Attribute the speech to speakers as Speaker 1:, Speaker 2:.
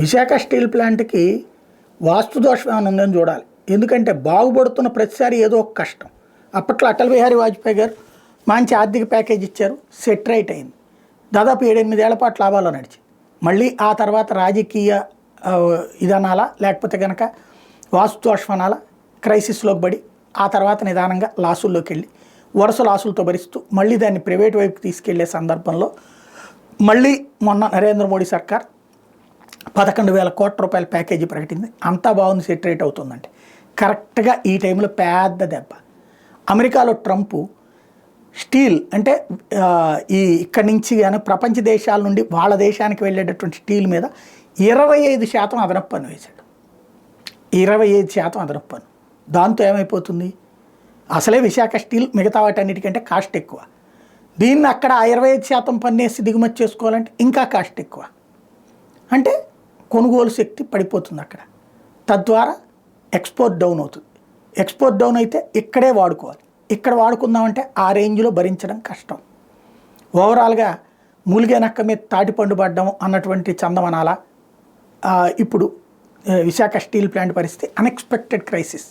Speaker 1: Visakha steel ప్లాంట్కి వాస్తు దోషం ఏమైనా ఉందని చూడాలి. ఎందుకంటే బాగుపడుతున్న ప్రతిసారి ఏదో ఒక కష్టం. అప్పట్లో అటల్ బిహారీ వాజ్పేయి గారు మంచి ఆర్థిక ప్యాకేజ్ ఇచ్చారు, సెట్ రైట్ అయింది. దాదాపు 7-8 ఏళ్ల పాటు లాభాలు నడిచి మళ్ళీ ఆ తర్వాత రాజకీయ ఇదనాలా లేకపోతే కనుక వాస్తు దోషం అనాలా క్రైసిస్లోకి పడి ఆ తర్వాత నిదానంగా లాసుల్లోకి వెళ్ళి వరుస లాసులతో భరిస్తూ మళ్ళీ దాన్ని ప్రైవేట్ వైపుకి తీసుకెళ్లే సందర్భంలో మళ్ళీ మొన్న నరేంద్ర మోడీ సర్కార్ 11,000 కోట్ల రూపాయల ప్యాకేజీ ప్రకటింది. అంతా బాగుంది, సెట్ రేట్ అవుతుందంటే కరెక్ట్గా ఈ టైంలో పెద్ద దెబ్బ. అమెరికాలో ట్రంప్ స్టీల్ అంటే ఇక్కడి నుంచి కానీ ప్రపంచ దేశాల నుండి వాళ్ళ దేశానికి వెళ్ళేటటువంటి స్టీల్ మీద 25% అదనపు పన్ను వేశాడు. 25% అదనపు పన్ను. దాంతో ఏమైపోతుంది, అసలే విశాఖ స్టీల్ మిగతా వాటన్నిటికంటే కాస్ట్ ఎక్కువ. దీన్ని అక్కడ 25% పన్నేసి దిగుమతి చేసుకోవాలంటే ఇంకా కాస్ట్ ఎక్కువ. అంటే కొనుగోలు శక్తి పడిపోతుంది అక్కడ. తద్వారా ఎక్స్పోర్ట్ డౌన్ అవుతుంది. ఎక్స్పోర్ట్ డౌన్ అయితే ఇక్కడే వాడుకోవాలి. ఇక్కడ వాడుకుందామంటే ఆ రేంజ్లో భరించడం కష్టం. ఓవరాల్గా మూలిగే నక్క మీద తాటిపండు పడ్డం అన్నటువంటి చందమనాల ఇప్పుడు విశాఖ స్టీల్ ప్లాంట్ పరిస్థితి అన్ఎక్స్పెక్టెడ్ క్రైసిస్.